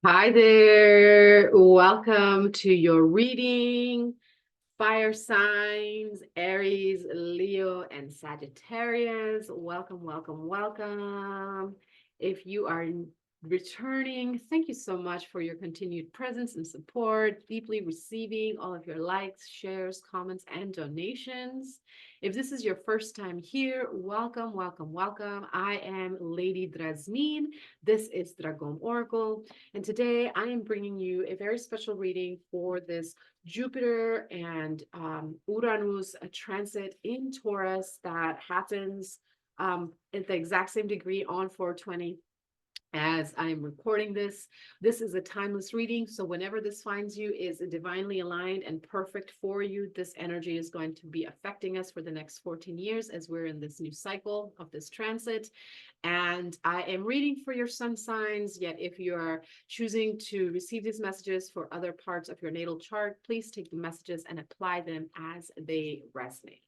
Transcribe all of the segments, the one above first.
Hi there. Welcome to your reading. Fire signs, Aries, Leo, and Sagittarius. Welcome, welcome, welcome. If you are returning, thank you so much for your continued presence and support, deeply receiving all of your likes, shares, comments, and donations. If this is your first time here, welcome, welcome, welcome. I am Lady Drasmin. This is Dragon Oracle. And today I am bringing you a very special reading for this Jupiter and Uranus, a transit in Taurus that happens at the exact same degree on 420 as I'm recording this. This is a timeless reading, so whenever this finds you is divinely aligned and perfect for you. This energy is going to be affecting us for the next 14 years as we're in this new cycle of this transit. And I am reading for your sun signs, yet if you are choosing to receive these messages for other parts of your natal chart, please take the messages and apply them as they resonate.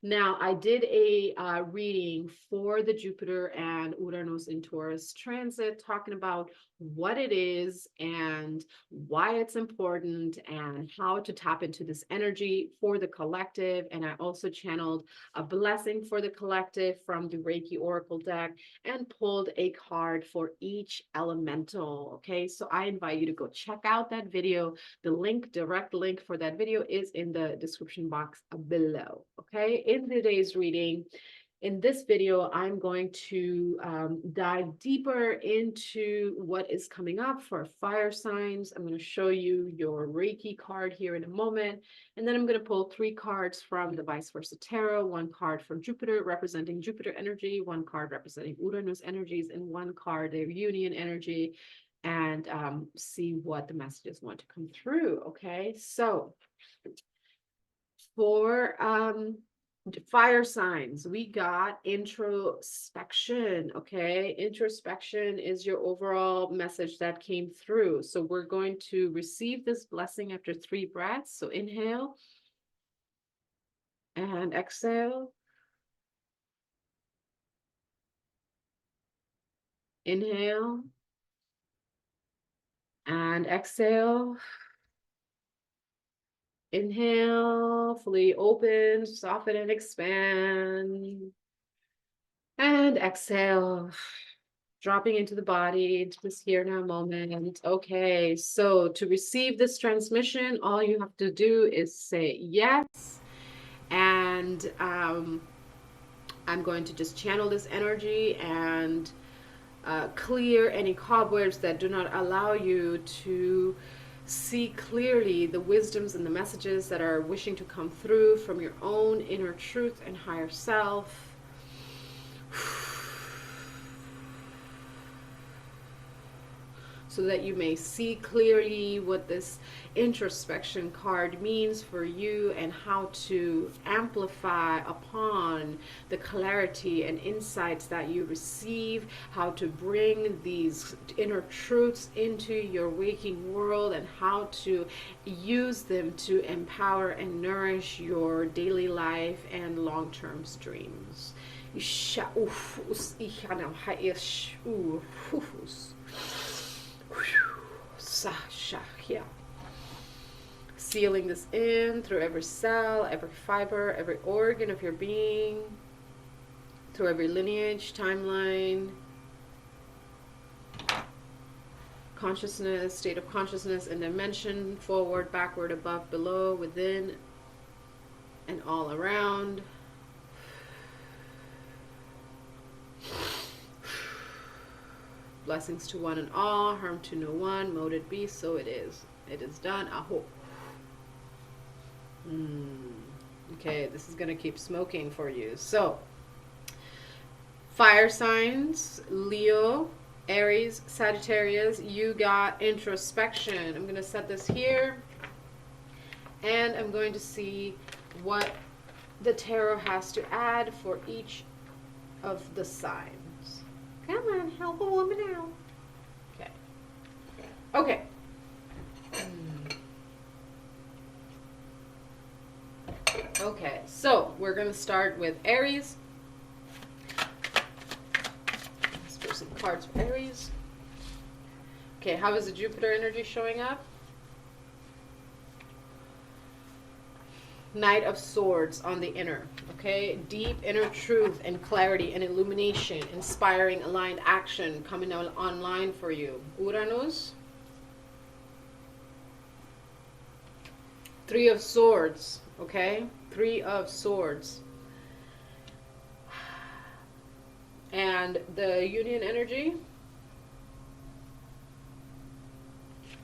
Now, I did a reading for the Jupiter and Uranus in Taurus transit, talking about what it is and why it's important and how to tap into this energy for the collective. And I also channeled a blessing for the collective from the Reiki Oracle deck and pulled a card for each elemental. Okay, so I invite you to go check out that video. The link, direct link for that video is in the description box below. Okay, in today's reading, in this video, I'm going to dive deeper into what is coming up for fire signs. I'm going to show you your Reiki card here in a moment. And then I'm going to pull 3 cards from the vice versa tarot, 1 card from Jupiter representing Jupiter energy, 1 card representing Uranus energies, and 1 card their union energy, and see what the messages want to come through. Okay, so for fire signs, we got introspection. Okay, introspection is your overall message that came through. So we're going to receive this blessing after 3 breaths. So inhale and exhale. Inhale and exhale. Inhale, fully open, soften and expand. And exhale, dropping into the body, into this here now moment. Okay, so to receive this transmission, all you have to do is say yes. And I'm going to just channel this energy and clear any cobwebs that do not allow you to see clearly the wisdoms and the messages that are wishing to come through from your own inner truth and higher self. So that you may see clearly what this introspection card means for you and how to amplify upon the clarity and insights that you receive, how to bring these inner truths into your waking world, and how to use them to empower and nourish your daily life and long-term dreams. Yeah. Sealing this in through every cell, every fiber, every organ of your being, through every lineage, timeline, consciousness, state of consciousness, and dimension, forward, backward, above, below, within, and all around. Blessings to one and all, harm to no one, mote it be, so it is. It is done. Aho. Okay, this is going to keep smoking for you. So, fire signs, Leo, Aries, Sagittarius, you got introspection. I'm going to set this here, and I'm going to see what the tarot has to add for each of the signs. Come on, help a woman out. Okay. Okay. Okay, so we're going to start with Aries. Let's put some cards for Aries. Okay, how is the Jupiter energy showing up? Knight of Swords on the inner, okay? Deep inner truth and clarity and illumination, inspiring aligned action coming out online for you. Uranus. Three of Swords, okay? Three of Swords. And the Union energy.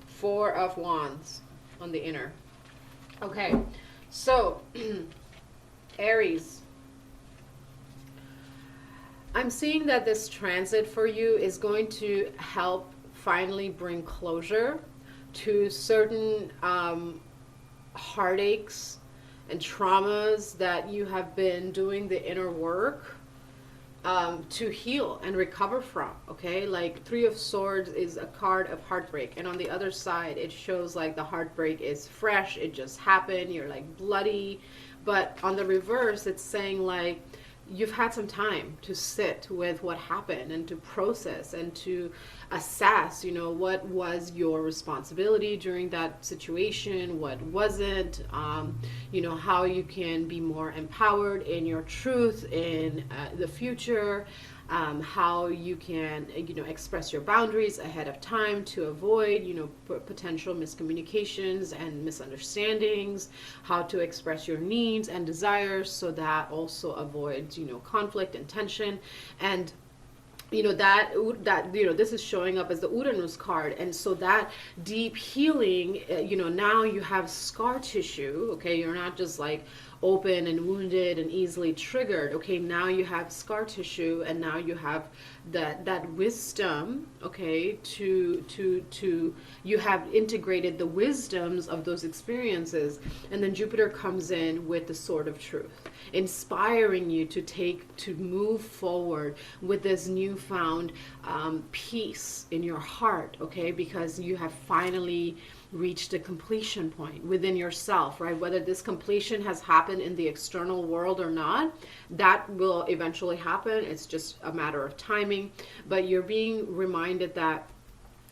Four of Wands on the inner. Okay, so Aries. I'm seeing that this transit for you is going to help finally bring closure to certain heartaches and traumas that you have been doing the inner work to heal and recover from. Okay, like Three of Swords is a card of heartbreak, and on the other side it shows like the heartbreak is fresh, it just happened, you're like bloody. But on the reverse, it's saying like you've had some time to sit with what happened and to process and to assess, you know, what was your responsibility during that situation, what wasn't, you know, how you can be more empowered in your truth in the future, how you can, you know, express your boundaries ahead of time to avoid, you know, potential miscommunications and misunderstandings, how to express your needs and desires so that also avoids, you know, conflict and tension. And you know that you know, this is showing up as the Uranus card, and so that deep healing, you know, now you have scar tissue. Okay, you're not just like open and wounded and easily triggered. Okay, now you have scar tissue, and now you have that wisdom. Okay, to you have integrated the wisdoms of those experiences, and then Jupiter comes in with the sword of truth, inspiring you to move forward with this newfound peace in your heart. Okay, because you have finally reached a completion point within yourself, right? Whether this completion has happened in the external world or not, that will eventually happen. It's just a matter of timing. But you're being reminded that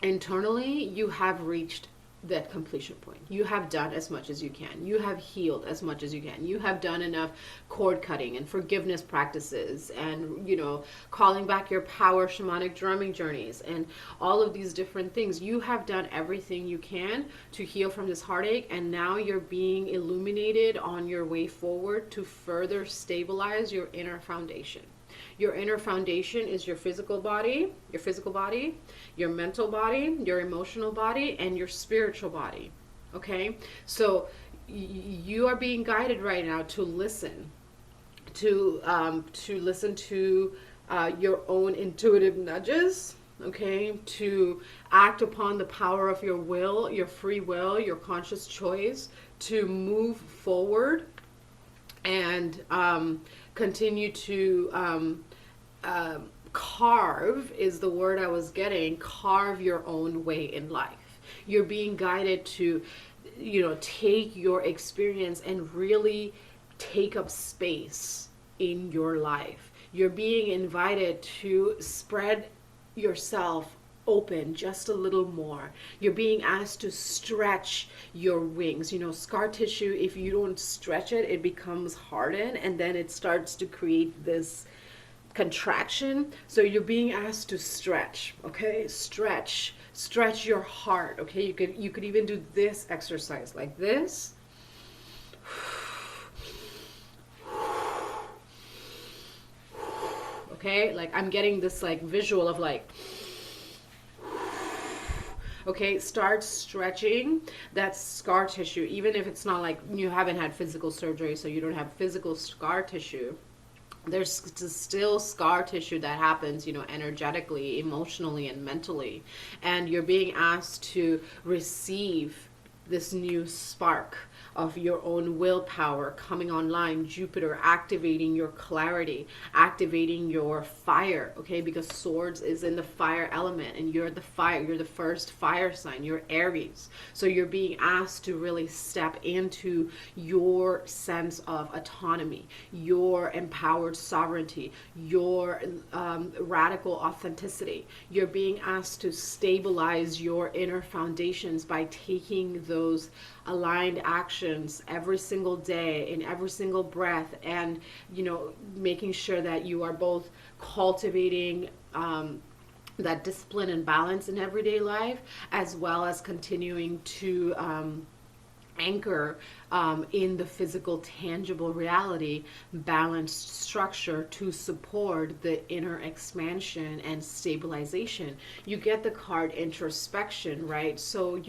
internally you have reached that completion point. You have done as much as you can. You have healed as much as you can. You have done enough cord cutting and forgiveness practices and, you know, calling back your power shamanic drumming journeys and all of these different things. You have done everything you can to heal from this heartache, and now you're being illuminated on your way forward to further stabilize your inner foundation. Your inner foundation is your physical body, your mental body, your emotional body, and your spiritual body. Okay? So you are being guided right now to listen, to listen to your own intuitive nudges. Okay? To act upon the power of your will, your free will, your conscious choice to move forward and continue to carve is the word I was getting. Carve your own way in life. You're being guided to, you know, take your experience and really take up space in your life. You're being invited to spread yourself open just a little more. You're being asked to stretch your wings. You know, scar tissue, if you don't stretch it, it becomes hardened, and then it starts to create this contraction. So you're being asked to stretch. Okay, stretch your heart. Okay, you could even do this exercise like this. Okay, like I'm getting this like visual of like, okay, start stretching that scar tissue, even if it's not like you haven't had physical surgery, so you don't have physical scar tissue. There's still scar tissue that happens, you know, energetically, emotionally, and mentally. And you're being asked to receive this new spark of your own willpower coming online. Jupiter activating your clarity, activating your fire, okay? Because swords is in the fire element, and you're the fire, you're the first fire sign, you're Aries. So you're being asked to really step into your sense of autonomy, your empowered sovereignty, your radical authenticity. You're being asked to stabilize your inner foundations by taking those aligned actions every single day, in every single breath, and making sure that you are both cultivating that discipline and balance in everyday life, as well as continuing to anchor in the physical, tangible reality, balanced structure to support the inner expansion and stabilization. You get the card introspection, right? So,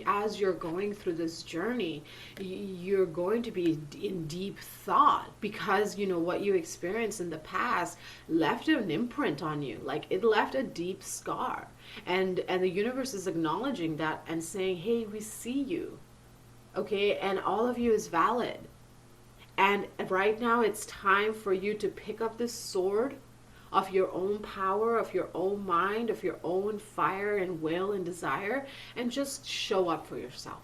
as you're going through this journey, you're going to be in deep thought, because, what you experienced in the past left an imprint on you. Like, it left a deep scar. And the universe is acknowledging that and saying, hey, we see you. Okay, and all of you is valid. And right now it's time for you to pick up this sword of your own power, of your own mind, of your own fire and will and desire, and just show up for yourself.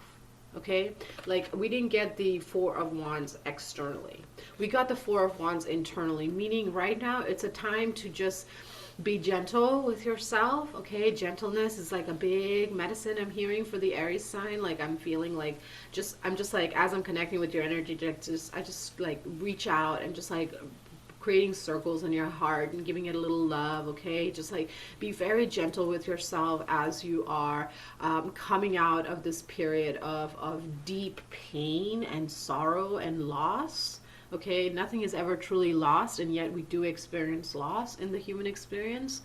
Okay, like, we didn't get the Four of Wands externally. We got the Four of Wands internally, meaning right now it's a time to just be gentle with yourself. Okay, gentleness is like a big medicine I'm hearing for the Aries sign. Like, I'm feeling like I'm just like, as I'm connecting with your energy, I just like reach out and just like creating circles in your heart and giving it a little love. Okay, just like be very gentle with yourself as you are coming out of this period of deep pain and sorrow and loss. Okay, nothing is ever truly lost, and yet we do experience loss in the human experience.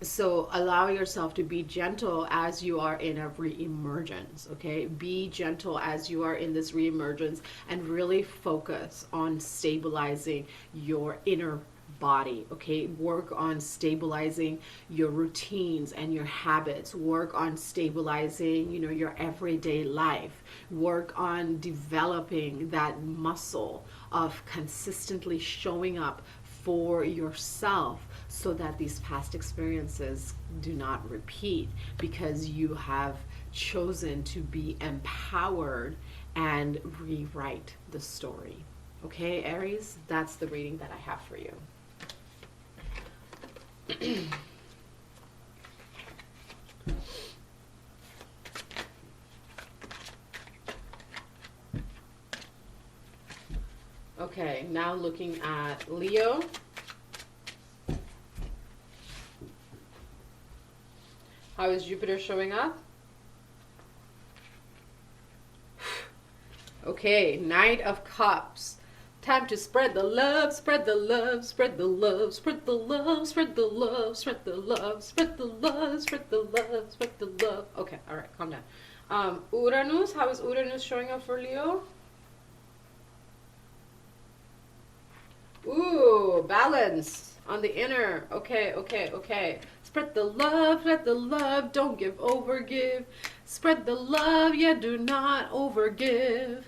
So allow yourself to be gentle as you are in a re-emergence. Okay, be gentle as you are in this re-emergence, and really focus on stabilizing your inner body. Okay, work on stabilizing your routines and your habits. Work on stabilizing your everyday life. Work on developing that muscle of consistently showing up for yourself, so that these past experiences do not repeat, because you have chosen to be empowered and rewrite the story. Okay, Aries, that's the reading that I have for you. Okay, now looking at Leo. How is Jupiter showing up? Okay, Knight of Cups. Time to spread the love, spread the love, spread the love, spread the love, spread the love, spread the love, spread the love, spread the love, spread the love. Okay, all right, calm down. Uranus, how is Uranus showing up for Leo? Ooh, balance on the inner. Okay, okay, okay. Spread the love, don't give over, give. Spread the love, yeah, do not overgive.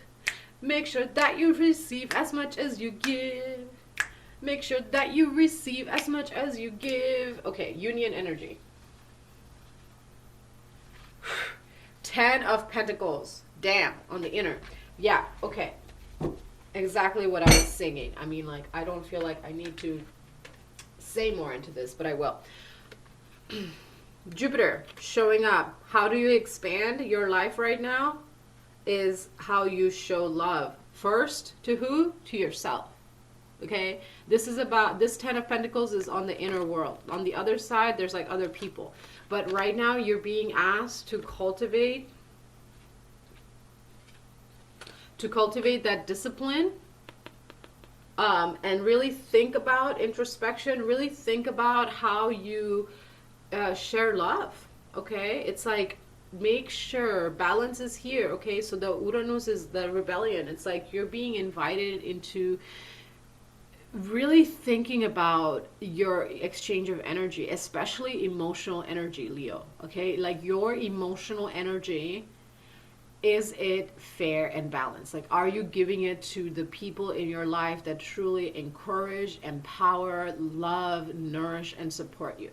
Make sure that you receive as much as you give. Make sure that you receive as much as you give. Okay, union energy. 10 of Pentacles. Damn, on the inner. Yeah, okay. Exactly what I was singing. I mean, like, I don't feel like I need to say more into this, but I will. Jupiter showing up. How do you expand your life right now? Is how you show love. First, to who? To yourself. Okay? This is about, this 10 of Pentacles is on the inner world. On the other side, there's like other people. But right now, you're being asked to cultivate that discipline, and really think about introspection, really think about how you share love. Okay? It's like, make sure balance is here. Okay, so the Uranus is the rebellion. It's like you're being invited into really thinking about your exchange of energy, especially emotional energy, Leo. Okay, like your emotional energy is it fair and balanced? Like, are you giving it to the people in your life that truly encourage, empower, love, nourish, and support you?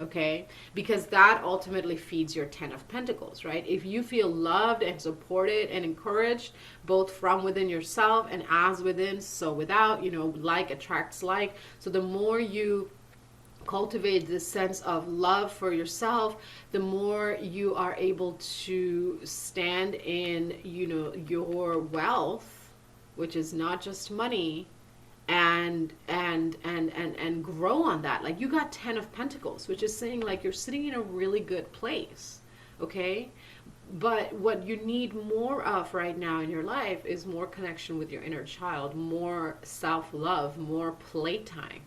Okay, because that ultimately feeds your 10 of Pentacles, right? If you feel loved and supported and encouraged, both from within yourself and as within, so without, you know, like attracts like. So the more you cultivate this sense of love for yourself, the more you are able to stand in, you know, your wealth, which is not just money, and grow on that. Like, you got 10 of Pentacles, which is saying like you're sitting in a really good place. Okay, but what you need more of right now in your life is more connection with your inner child, more self-love, more playtime.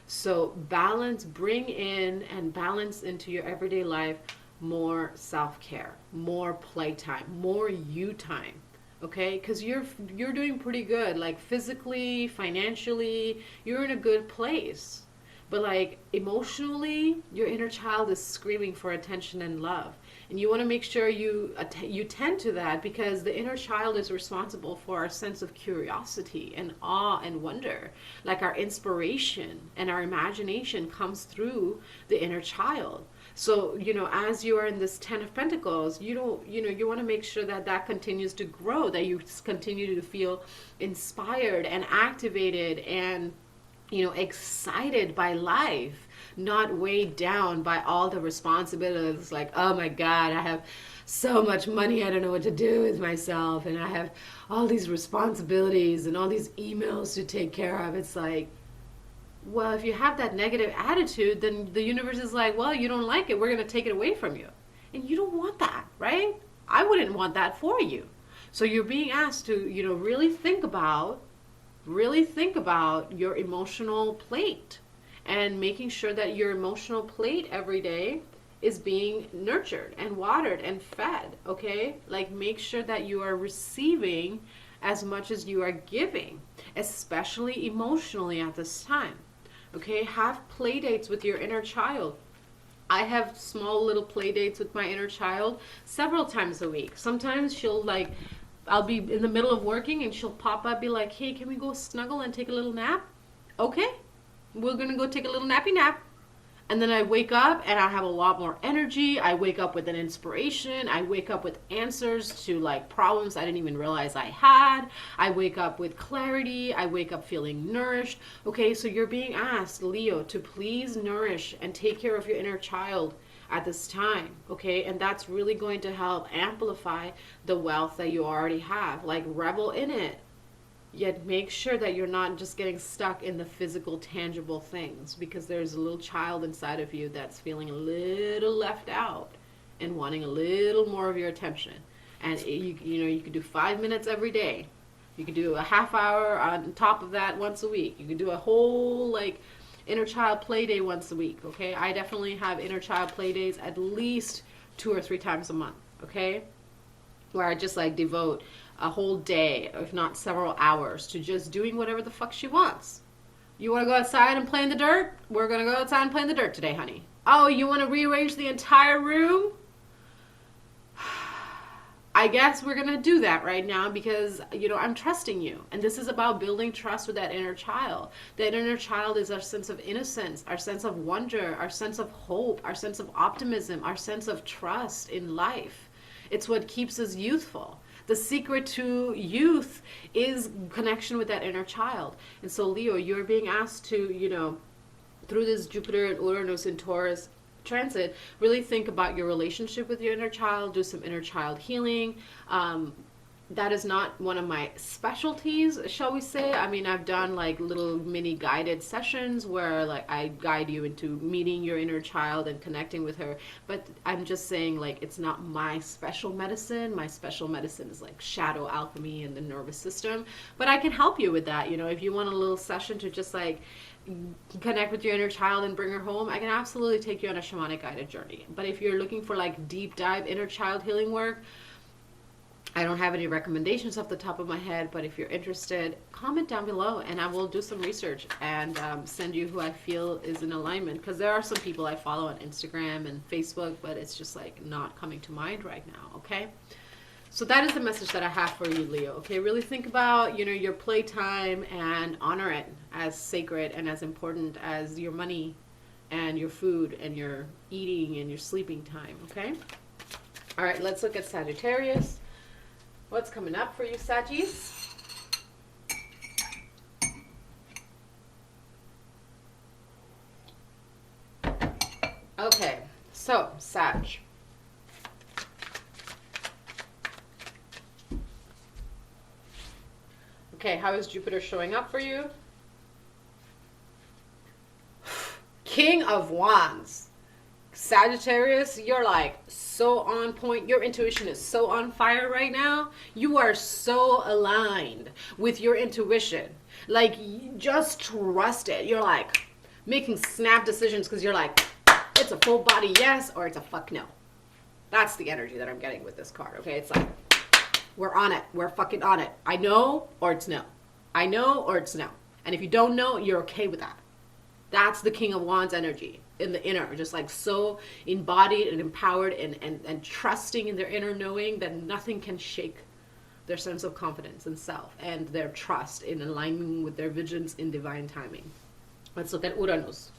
So balance, bring in and balance into your everyday life more self-care, more playtime, more you time. Okay, because you're doing pretty good, like physically, financially, you're in a good place. But like emotionally, your inner child is screaming for attention and love. And you want to make sure you tend to that, because the inner child is responsible for our sense of curiosity and awe and wonder. Like, our inspiration and our imagination comes through the inner child. So, you know, as you are in this 10 of Pentacles, you don't, you know, you want to make sure that that continues to grow, that you continue to feel inspired and activated and, you know, excited by life, not weighed down by all the responsibilities. Like, oh my God, I have so much money, I don't know what to do with myself, and I have all these responsibilities and all these emails to take care of. It's like, well, if you have that negative attitude, then the universe is like, well, you don't like it, we're going to take it away from you. And you don't want that, right? I wouldn't want that for you. So you're being asked to, you know, really think about your emotional plate, and making sure that your emotional plate every day is being nurtured and watered and fed. Okay, like, make sure that you are receiving as much as you are giving, especially emotionally at this time. Okay, have play dates with your inner child. I have small little play dates with my inner child several times a week. Sometimes she'll, like, I'll be in the middle of working and she'll pop up, be like, hey, can we go snuggle and take a little nap? Okay, we're gonna go take a little nappy nap. And then I wake up and I have a lot more energy. I wake up with an inspiration. I wake up with answers to, like, problems I didn't even realize I had. I wake up with clarity. I wake up feeling nourished. Okay, so you're being asked, Leo, to please nourish and take care of your inner child at this time. Okay, and that's really going to help amplify the wealth that you already have. Like, revel in it. Yet make sure that you're not just getting stuck in the physical, tangible things, because there's a little child inside of you that's feeling a little left out and wanting a little more of your attention. And you know, you could do 5 minutes every day. You could do a half hour on top of that once a week. You could do a whole, like, inner child play day once a week. Okay, I definitely have inner child play days at least 2 or 3 times a month. Okay, where I just, like, devote a whole day, if not several hours, to just doing whatever the fuck she wants. You want to go outside and play in the dirt? We're going to go outside and play in the dirt today, honey. Oh, you want to rearrange the entire room? I guess we're going to do that right now, because, you know, I'm trusting you. And this is about building trust with that inner child. That inner child is our sense of innocence, our sense of wonder, our sense of hope, our sense of optimism, our sense of trust in life. It's what keeps us youthful. The secret to youth is connection with that inner child. And so, Leo, you're being asked to, you know, through this Jupiter and Uranus and Taurus transit, really think about your relationship with your inner child, do some inner child healing. That is not one of my specialties, shall we say. I mean, I've done, like, little mini guided sessions where, like, I guide you into meeting your inner child and connecting with her. But I'm just saying, like, it's not my special medicine. My special medicine is, like, shadow alchemy and the nervous system. But I can help you with that. You know, if you want a little session to just, like, connect with your inner child and bring her home, I can absolutely take you on a shamanic guided journey. But if you're looking for, like, deep dive inner child healing work, I don't have any recommendations off the top of my head, but if you're interested, comment down below and I will do some research and send you who I feel is in alignment. Because there are some people I follow on Instagram and Facebook, but it's just, like, not coming to mind right now, okay? So that is the message that I have for you, Leo. Okay, really think about, you know, your playtime and honor it as sacred and as important as your money and your food and your eating and your sleeping time, okay? All right, let's look at Sagittarius. What's coming up for you, Saggies? Okay, so Sag. Okay, how is Jupiter showing up for you? King of Wands. Sagittarius, you're like so on point. Your intuition is so on fire right now. You are so aligned with your intuition. Like, just trust it. You're like making snap decisions because you're like, it's a full body yes or it's a fuck no. That's the energy that I'm getting with this card, okay? It's like, we're on it. We're fucking on it. I know or it's no. I know or it's no. And if you don't know, you're okay with that. That's the King of Wands energy in the inner. Just like so embodied and empowered and trusting in their inner knowing that nothing can shake their sense of confidence in self and their trust in aligning with their visions in divine timing. Let's look at Uranus.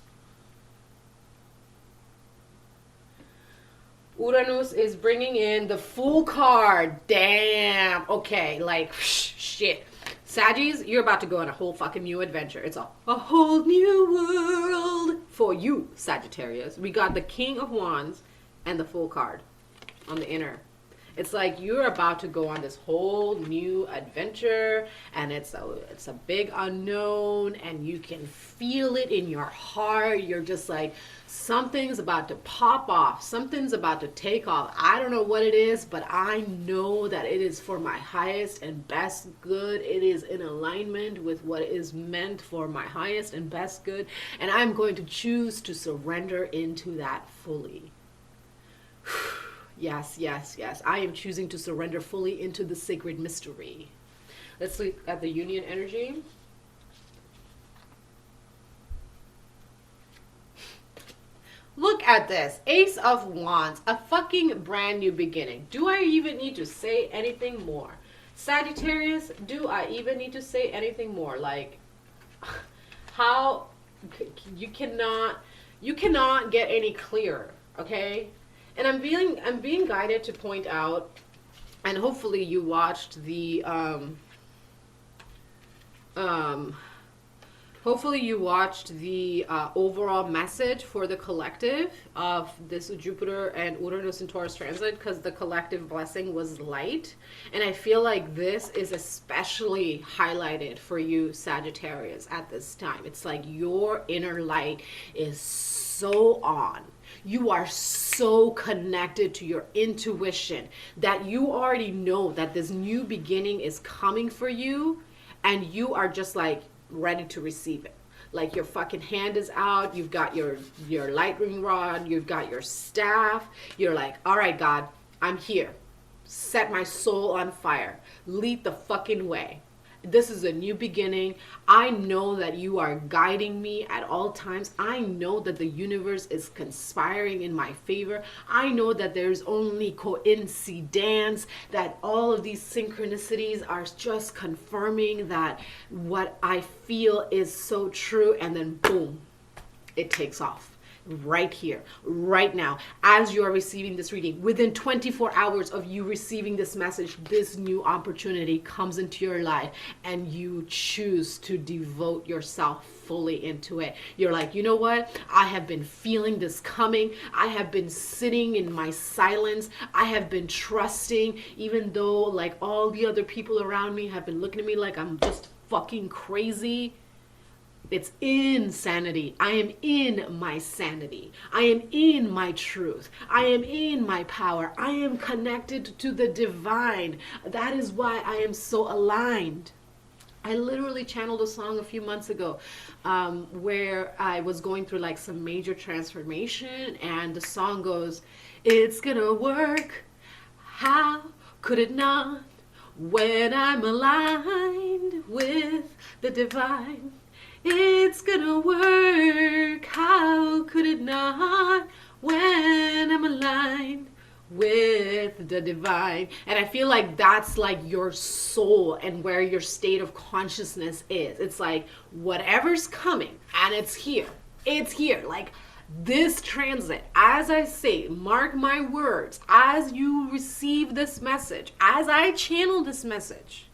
Uranus is bringing in the Fool card. Damn. Okay, like, shit. Saggies, you're about to go on a whole fucking new adventure. It's a whole new world for you, Sagittarius. We got the King of Wands and the Fool card on the inner. It's like you're about to go on this whole new adventure, and it's a big unknown, and you can feel it in your heart. You're just like, something's about to pop off. Something's about to take off. I don't know what it is, but I know that it is for my highest and best good. It is in alignment with what is meant for my highest and best good, and I'm going to choose to surrender into that fully. Yes, yes, yes. I am choosing to surrender fully into the sacred mystery. Let's look at the union energy. Look at this. Ace of Wands. A fucking brand new beginning. Do I even need to say anything more? Sagittarius, do I even need to say anything more? Like, how you cannot get any clearer, okay? And I'm being guided to point out, and hopefully you watched the overall message for the collective of this Jupiter and Uranus and Taurus transit, because the collective blessing was light. And I feel like this is especially highlighted for you, Sagittarius, at this time. It's like your inner light is so on. You are so connected to your intuition that you already know that this new beginning is coming for you, and you are just like ready to receive it. Like your fucking hand is out, you've got your lightning rod, you've got your staff. You're like, all right, God, I'm here. Set my soul on fire. Lead the fucking way. This is a new beginning. I know that you are guiding me at all times. I know that the universe is conspiring in my favor. I know that there's only coincidence, that all of these synchronicities are just confirming that what I feel is so true, and then boom, it takes off. Right here, right now, as you are receiving this reading, within 24 hours of you receiving this message, this new opportunity comes into your life, and you choose to devote yourself fully into it. You're like, you know what? I have been feeling this coming. I have been sitting in my silence. I have been trusting, even though like all the other people around me have been looking at me like I'm just fucking crazy. It's insanity. I am in my sanity. I am in my truth. I am in my power. I am connected to the divine. That is why I am so aligned. I literally channeled a song a few months ago where I was going through like some major transformation, and the song goes, it's gonna work. How could it not? When I'm aligned with the divine. It's gonna work, how could it not, when I'm aligned with with the divine. And I feel like that's like your soul and where your state of consciousness is. It's like whatever's coming, and it's here. It's here. Like this transit, as I say, mark my words, as you receive this message, as I channel this message,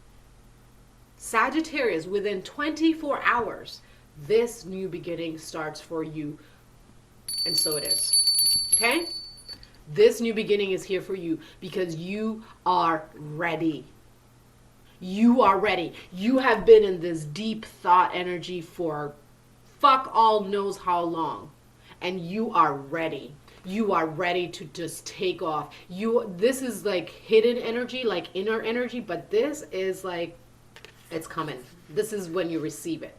Sagittarius, within 24 hours, this new beginning starts for you. And so it is. Okay? This new beginning is here for you because you are ready. You are ready. You have been in this deep thought energy for fuck all knows how long. And you are ready. You are ready to just take off. This is like hidden energy, like inner energy, but this is like, it's coming. This is when you receive it.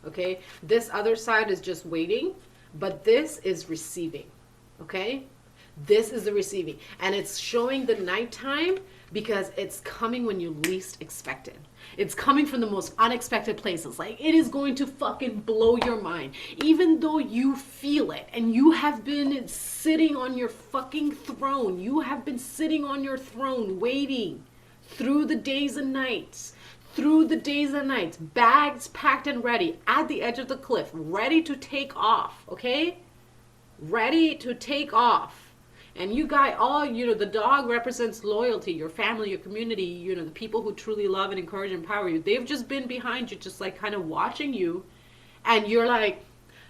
Okay? This other side is just waiting, but this is receiving. Okay? This is the receiving. And it's showing the nighttime because it's coming when you least expect it. It's coming from the most unexpected places. Like, it is going to fucking blow your mind. Even though you feel it and you have been sitting on your fucking throne. You have been sitting on your throne waiting through the days and nights. Through the days and nights. Bags packed and ready at the edge of the cliff. Ready to take off. Okay? Ready to take off. And you guys, the dog represents loyalty, your family, your community, the people who truly love and encourage and empower you. They've just been behind you, just like kind of watching you. And you're like,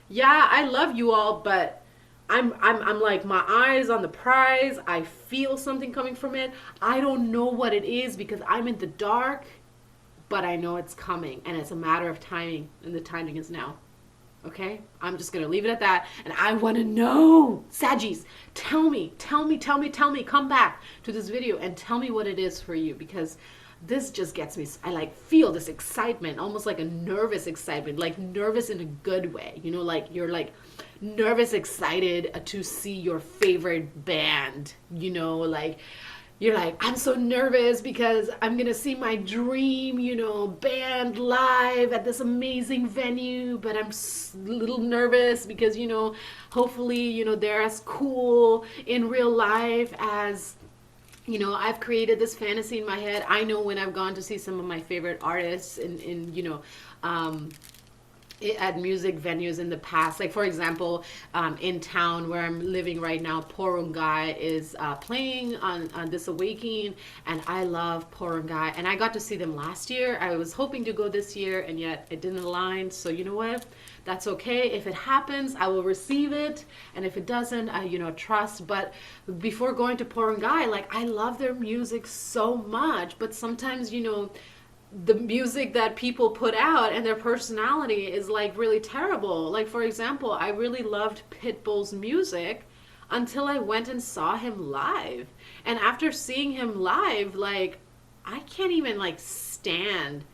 yeah, I love you all, but I'm like, my eyes on the prize. I feel something coming from it. I don't know what it is because I'm in the dark, but I know it's coming. And it's a matter of timing, and the timing is now. Okay, I'm just going to leave it at that. And I want to know, Saggies, tell me, come back to this video and tell me what it is for you, because this just gets me, I like feel this excitement, almost like a nervous excitement, like nervous in a good way, like you're like nervous, excited to see your favorite band, like, you're like, I'm so nervous because I'm going to see my dream, band live at this amazing venue, but I'm a little nervous because, hopefully, they're as cool in real life as, I've created this fantasy in my head. I know when I've gone to see some of my favorite artists at music venues in the past, like for example, in town where I'm living right now, Porungai is playing on this Awakening, and I love Porungai, and I got to see them last year. I was hoping to go this year, and yet it didn't align. So you know what? That's okay. If it happens, I will receive it, and if it doesn't, I trust. But before going to Porungai, like, I love their music so much, but sometimes the music that people put out and their personality is like really terrible. Like, for example, I really loved Pitbull's music until I went and saw him live. And after seeing him live, like, I can't even like stand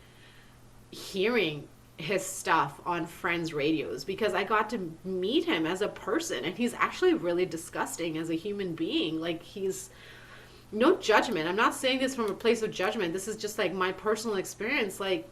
hearing his stuff on friends' radios because I got to meet him as a person, and he's actually really disgusting as a human being. Like, he's no judgment. I'm not saying this from a place of judgment. This is just like my personal experience. Like,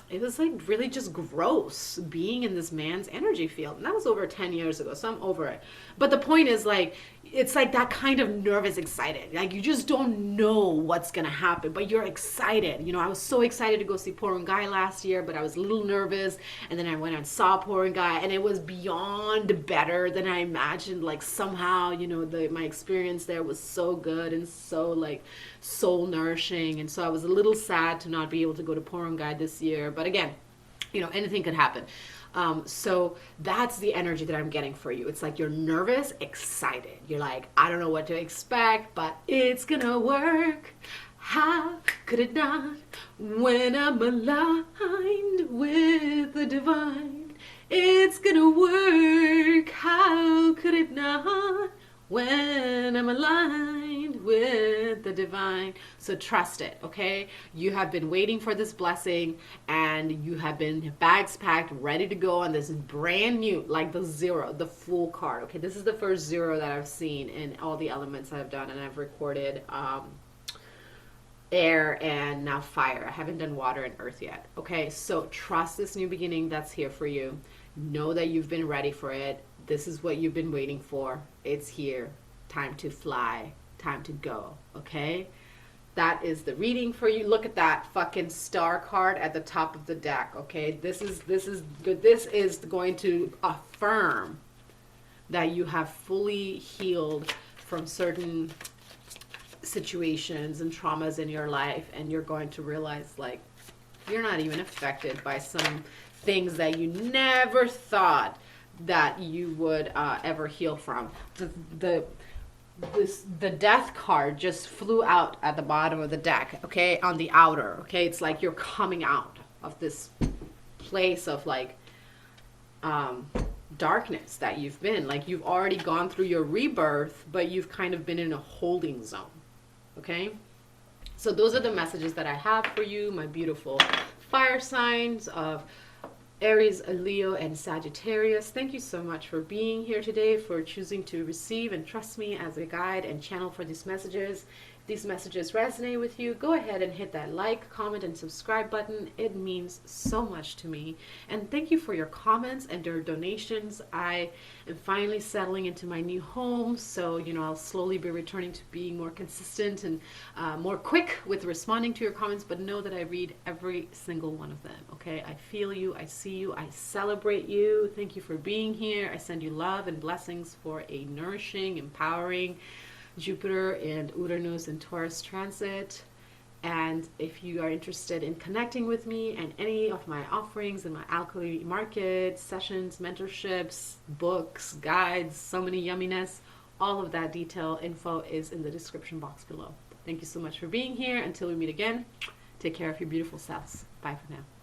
it was like really just gross being in this man's energy field. And that was over 10 years ago, so I'm over it. But the point is, like, it's like that kind of nervous, excited. Like, you just don't know what's going to happen, but you're excited. I was so excited to go see Porungai last year, but I was a little nervous. And then I went and saw Porungai, and it was beyond better than I imagined. Like, somehow, my experience there was so good and so, like, soul nourishing. And so I was a little sad to not be able to go to Porungai this year. But again, anything could happen. So that's the energy that I'm getting for you. It's like you're nervous, excited. You're like, I don't know what to expect, but it's gonna work. How could it not when I'm aligned with the divine? It's gonna work. How could it not when I'm aligned with the divine? So trust it, okay? You have been waiting for this blessing, and you have been bags packed, ready to go on this brand new, like the zero, the full card, okay? This is the first zero that I've seen in all the elements I've done, and I've recorded air and now fire. I haven't done water and earth yet, okay? So trust this new beginning that's here for you. Know that you've been ready for it. This is what you've been waiting for. It's here. Time to fly. time to go, okay? That is the reading for you. Look at that fucking star card at the top of the deck, okay? This is good. This is going to affirm that you have fully healed from certain situations and traumas in your life, and you're going to realize, like, you're not even affected by some things that you never thought that you would ever heal from. The death card just flew out at the bottom of the deck, okay, on the outer, okay? It's like you're coming out of this place of like darkness that you've been. Like, you've already gone through your rebirth, but you've kind of been in a holding zone, okay? So those are the messages that I have for you, my beautiful fire signs of Aries, Leo, and Sagittarius. Thank you so much for being here today, for choosing to receive and trust me as a guide and channel for these messages. If these messages resonate with you, go ahead and hit that like, comment, and subscribe button. It means so much to me. And thank you for your comments and your donations. I am finally settling into my new home, so, you know, I'll slowly be returning to being more consistent and more quick with responding to your comments, but know that I read every single one of them, okay? I feel you, I see you, I celebrate you. Thank you for being here. I send you love and blessings for a nourishing, empowering Jupiter and Uranus and Taurus transit. And if you are interested in connecting with me and any of my offerings in my alchemy market, sessions, mentorships, books, guides, so many yumminess, all of that detail info is in the description box below. Thank you so much for being here. Until we meet again, take care of your beautiful selves. Bye for now.